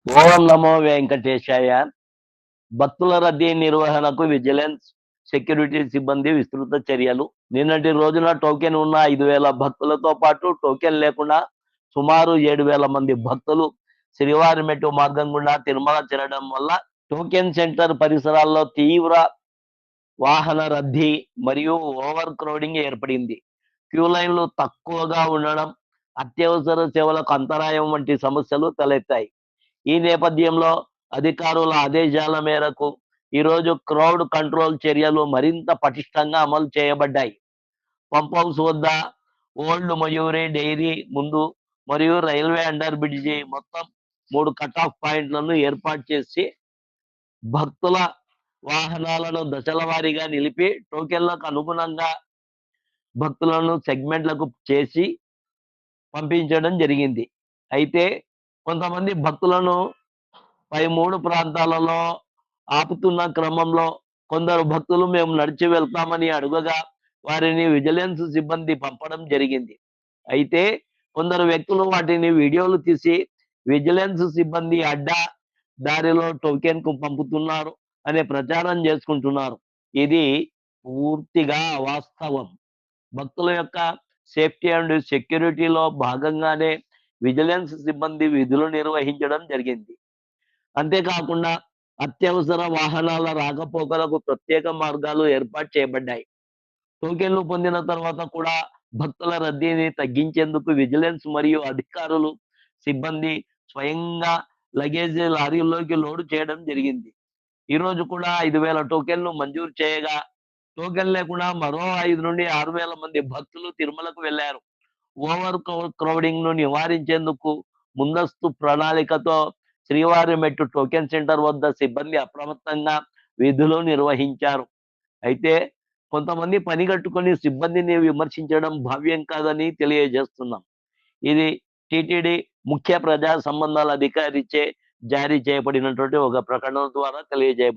ఓం నమో వెంకటేశాయ. భక్తుల రద్దీ నిర్వహణకు విజిలెన్స్, సెక్యూరిటీ సిబ్బంది విస్తృత చర్యలు. నిన్నటి రోజున టోకెన్ ఉన్న 5,000 భక్తులతో పాటు టోకెన్ లేకుండా సుమారు 7,000 మంది భక్తులు శ్రీవారిమెట్టు మార్గం గుండా తిరుమల చేరడం వల్ల టోకెన్ సెంటర్ పరిసరాల్లో తీవ్ర వాహన రద్దీ మరియు ఓవర్ క్రౌడింగ్ ఏర్పడింది. క్యూ లైన్లు తక్కువగా ఉండడం, అత్యవసర సేవలకు అంతరాయం వంటి సమస్యలు తలెత్తాయి. ఈ నేపథ్యంలో అధికారుల ఆదేశాల మేరకు ఈరోజు క్రౌడ్ కంట్రోల్ చర్యలు మరింత పటిష్టంగా అమలు చేయబడ్డాయి. పంప్ హౌస్ వద్ద, ఓల్డ్ మయూరి డైరీ ముందు మరియు రైల్వే అండర్ బ్రిడ్జి మొత్తం 3 కట్ ఆఫ్ పాయింట్లను ఏర్పాటు చేసి భక్తుల వాహనాలను దశల వారీగా నిలిపి టోకెన్లకు అనుగుణంగా భక్తులను సెగ్మెంట్లకు చేసి పంపించడం జరిగింది. అయితే కొంతమంది భక్తులను పై 3 ప్రాంతాలలో ఆపుతున్న క్రమంలో కొందరు భక్తులు మేము నడిచి వెళ్తామని అడుగగా వారిని విజిలెన్స్ సిబ్బంది పంపడం జరిగింది. అయితే కొందరు వ్యక్తులు వాటిని వీడియోలు తీసి విజిలెన్స్ సిబ్బంది అడ్డా దారిలో టోకెన్‌కు పంపుతున్నారు అనే ప్రచారం చేసుకుంటున్నారు. ఇది పూర్తిగా అవాస్తవం. భక్తుల యొక్క సేఫ్టీ అండ్ సెక్యూరిటీలో భాగంగానే విజిలెన్స్ సిబ్బంది విధులు నిర్వహించడం జరిగింది. అంతేకాకుండా అత్యవసర వాహనాల రాకపోకలకు ప్రత్యేక మార్గాలు ఏర్పాటు చేయబడ్డాయి. టోకెన్లు పొందిన తర్వాత కూడా భక్తుల రద్దీని తగ్గించేందుకు విజిలెన్స్ మరియు అధికారులు సిబ్బంది స్వయంగా లగేజ్ లారీల్లోకి లోడ్ చేయడం జరిగింది. ఈరోజు కూడా 5,000 టోకెన్లు మంజూరు చేయగా టోకెన్ లేకుండా మరో 5,000-6,000 మంది భక్తులు తిరుమలకు వెళ్లారు. ఓవర్ క్రౌడింగ్ ను నివారించేందుకు ముందస్తు ప్రణాళికతో శ్రీవారిమెట్టు టోకెన్ సెంటర్ వద్ద సిబ్బంది అప్రమత్తంగా విధులు నిర్వహించారు. అయితే కొంతమంది పని కట్టుకొని సిబ్బందిని విమర్శించడం భావ్యం కాదని తెలియజేస్తున్నాం. ఇది టీటీడీ ముఖ్య ప్రజా సంబంధాల అధికారిచే జారీ చేయబడినటువంటి ఒక ప్రకటన ద్వారా తెలియజేయబడింది.